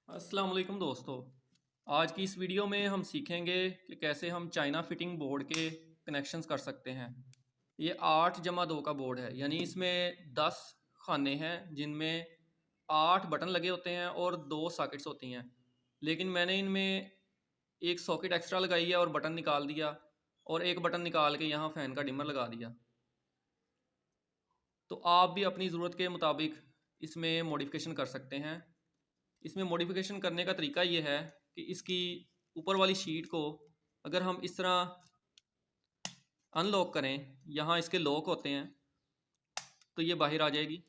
अस्सलाम वालेकुम दोस्तों। आज की इस वीडियो में हम सीखेंगे कि कैसे हम चाइना फिटिंग बोर्ड के कनेक्शंस कर सकते हैं। ये 8+2 का बोर्ड है, यानी इसमें 10 खाने हैं जिनमें 8 बटन लगे होते हैं और 2 सॉकेट्स होती हैं। लेकिन मैंने इनमें एक सॉकेट एक्स्ट्रा लगाई है और बटन निकाल दिया, और एक बटन निकाल के यहाँ फ़ैन का डिमर लगा दिया। तो आप भी अपनी ज़रूरत के मुताबिक इसमें मॉडिफिकेशन कर सकते हैं। इसमें मॉडिफिकेशन करने का तरीका ये है कि इसकी ऊपर वाली शीट को अगर हम इस तरह अनलॉक करें, यहाँ इसके लॉक होते हैं, तो ये बाहर आ जाएगी।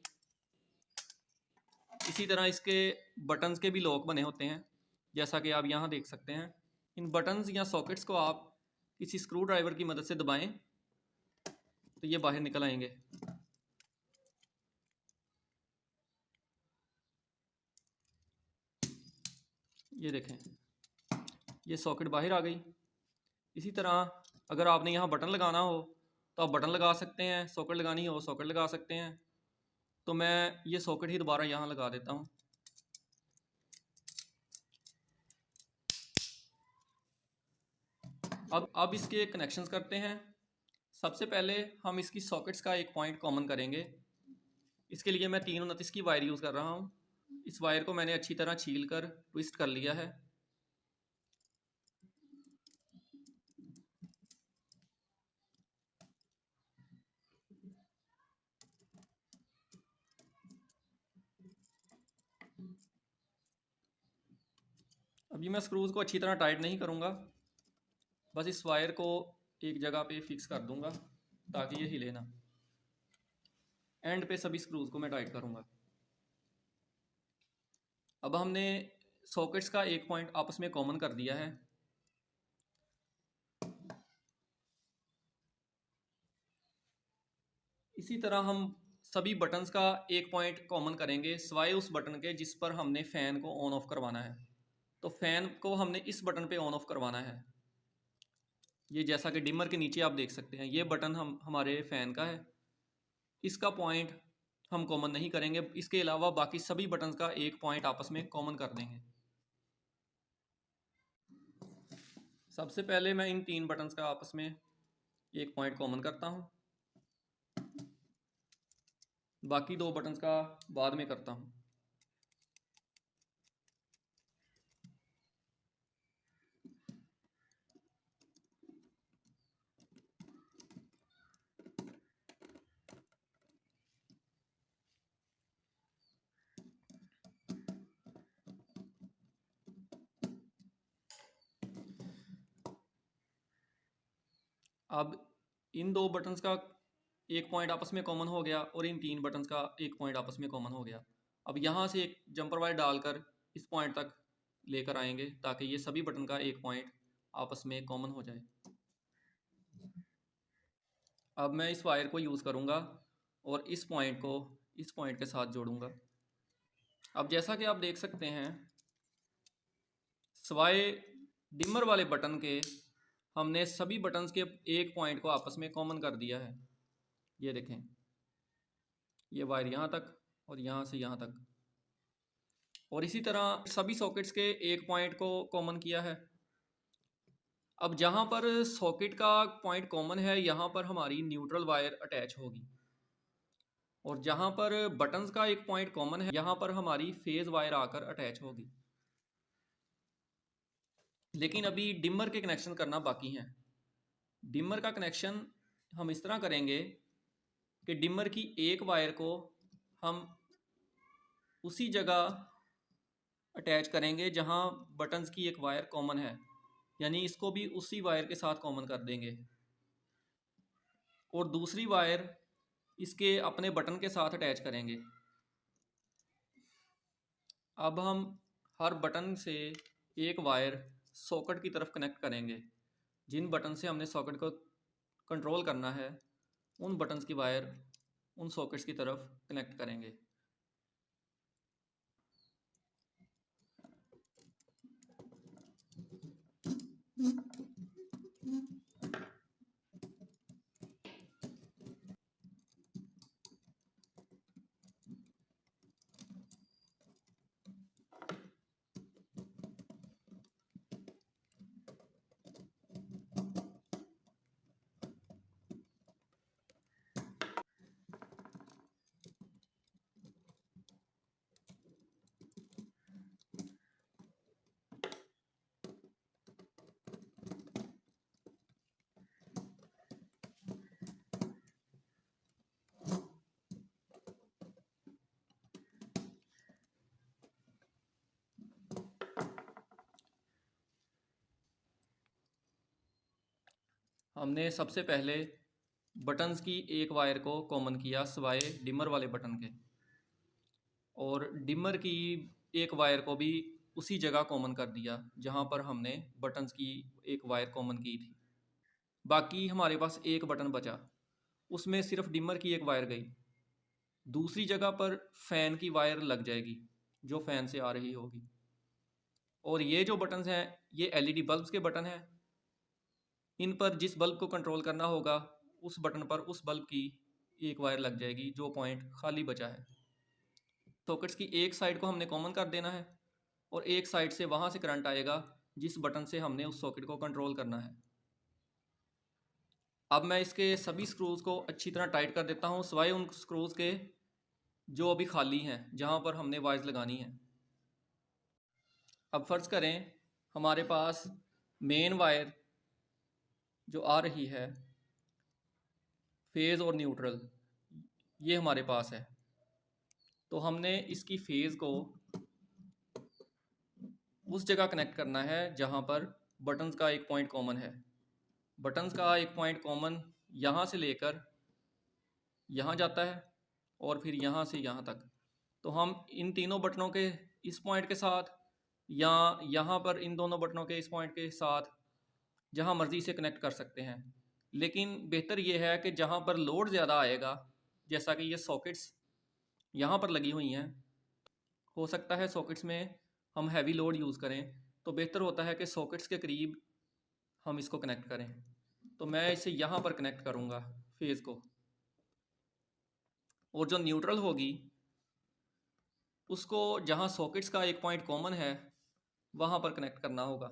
इसी तरह इसके बटन्स के भी लॉक बने होते हैं, जैसा कि आप यहाँ देख सकते हैं। इन बटन्स या सॉकेट्स को आप किसी स्क्रू ड्राइवर की मदद से दबाएं तो ये बाहर निकल आएंगे। ये देखें, ये सॉकेट बाहर आ गई। इसी तरह अगर आपने यहाँ बटन लगाना हो तो आप बटन लगा सकते हैं, सॉकेट लगानी हो सॉकेट लगा सकते हैं। तो मैं ये सॉकेट ही दोबारा यहाँ लगा देता हूँ। अब इसके कनेक्शंस करते हैं। सबसे पहले हम इसकी सॉकेट्स का एक पॉइंट कॉमन करेंगे। इसके लिए मैं 329 की वायर यूज़ कर रहा हूँ। इस वायर को मैंने अच्छी तरह छील कर ट्विस्ट कर लिया है। अभी मैं स्क्रूज़ को अच्छी तरह टाइट नहीं करूँगा, बस इस वायर को एक जगह पे फिक्स कर दूँगा ताकि ये हिले ना। एंड पे सभी स्क्रूज़ को मैं टाइट करूँगा। अब हमने सॉकेट्स का एक पॉइंट आपस में कॉमन कर दिया है। इसी तरह हम सभी बटन्स का एक पॉइंट कॉमन करेंगे, सिवाय उस बटन के जिस पर हमने फ़ैन को ऑन ऑफ करवाना है। तो फ़ैन को हमने इस बटन पे ऑन ऑफ करवाना है। ये जैसा कि डिमर के नीचे आप देख सकते हैं, ये बटन हमारे फ़ैन का है। इसका पॉइंट हम कॉमन नहीं करेंगे, इसके अलावा बाकी सभी बटन्स का एक पॉइंट आपस में कॉमन कर देंगे। सबसे पहले मैं इन 3 बटन्स का आपस में एक पॉइंट कॉमन करता हूँ, बाकी 2 बटन्स का बाद में करता हूँ। अब इन 2 बटन्स का एक पॉइंट आपस में कॉमन हो गया और इन 3 बटन्स का एक पॉइंट आपस में कॉमन हो गया। अब यहाँ से एक जंपर वायर डालकर इस पॉइंट तक लेकर आएंगे ताकि ये सभी बटन का एक पॉइंट आपस में कॉमन हो जाए। अब मैं इस वायर को यूज़ करूँगा और इस पॉइंट को इस पॉइंट के साथ जोड़ूँगा। अब जैसा कि आप देख सकते हैं, सिवाय डिमर वाले बटन के हमने सभी बटन्स के एक पॉइंट को आपस में कॉमन कर दिया है। ये देखें, ये वायर यहाँ तक और यहाँ से यहाँ तक, और इसी तरह सभी सॉकेट्स के एक पॉइंट को कॉमन किया है। अब जहाँ पर सॉकेट का पॉइंट कॉमन है, यहाँ पर हमारी न्यूट्रल वायर अटैच होगी, और जहाँ पर बटन्स का एक पॉइंट कॉमन है, यहाँ पर हमारी फेज वायर आकर अटैच होगी। लेकिन अभी डिमर के कनेक्शन करना बाकी हैं। डिमर का कनेक्शन हम इस तरह करेंगे कि डिमर की एक वायर को हम उसी जगह अटैच करेंगे जहाँ बटन्स की एक वायर कॉमन है, यानी इसको भी उसी वायर के साथ कॉमन कर देंगे, और दूसरी वायर इसके अपने बटन के साथ अटैच करेंगे। अब हम हर बटन से एक वायर सॉकेट की तरफ कनेक्ट करेंगे। जिन बटन से हमने सॉकेट को कंट्रोल करना है, उन बटन्स की वायर उन सॉकेट्स की तरफ कनेक्ट करेंगे। हमने सबसे पहले बटन्स की एक वायर को कॉमन किया सिवाय डिमर वाले बटन के, और डिमर की एक वायर को भी उसी जगह कॉमन कर दिया जहाँ पर हमने बटन्स की एक वायर कॉमन की थी। बाकी हमारे पास एक बटन बचा, उसमें सिर्फ डिमर की एक वायर गई। दूसरी जगह पर फ़ैन की वायर लग जाएगी जो फ़ैन से आ रही होगी। और ये जो बटन्स हैं ये एलईडी बल्ब्स के बटन हैं। इन पर जिस बल्ब को कंट्रोल करना होगा उस बटन पर उस बल्ब की एक वायर लग जाएगी जो पॉइंट खाली बचा है। सॉकेट्स की एक साइड को हमने कॉमन कर देना है और एक साइड से वहाँ से करंट आएगा जिस बटन से हमने उस सॉकेट को कंट्रोल करना है। अब मैं इसके सभी स्क्रूज़ को अच्छी तरह टाइट कर देता हूँ सिवाय उन स्क्रूज़ के जो अभी खाली हैं जहाँ पर हमने वायर्स लगानी है। अब फ़र्ज़ करें हमारे पास मेन वायर जो आ रही है फेज़ और न्यूट्रल, ये हमारे पास है। तो हमने इसकी फेज़ को उस जगह कनेक्ट करना है जहाँ पर बटन्स का एक पॉइंट कॉमन है। बटन्स का एक पॉइंट कॉमन यहाँ से लेकर यहाँ जाता है और फिर यहाँ से यहाँ तक। तो हम इन तीनों बटनों के इस पॉइंट के साथ या यहाँ पर इन दोनों बटनों के इस पॉइंट के साथ जहाँ मर्ज़ी से कनेक्ट कर सकते हैं। लेकिन बेहतर ये है कि जहाँ पर लोड ज़्यादा आएगा, जैसा कि ये सॉकेट्स यहाँ पर लगी हुई हैं, हो सकता है सॉकेट्स में हम हैवी लोड यूज़ करें, तो बेहतर होता है कि सॉकेट्स के करीब हम इसको कनेक्ट करें। तो मैं इसे यहाँ पर कनेक्ट करूँगा फेज़ को, और जो न्यूट्रल होगी उसको जहाँ सॉकेट्स का एक पॉइंट कॉमन है वहाँ पर कनेक्ट करना होगा।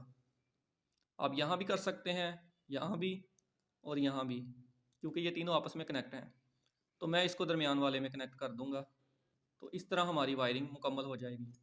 आप यहाँ भी कर सकते हैं, यहाँ भी और यहाँ भी, क्योंकि ये तीनों आपस में कनेक्ट हैं। तो मैं इसको दरमियान वाले में कनेक्ट कर दूँगा। तो इस तरह हमारी वायरिंग मुकम्मल हो जाएगी।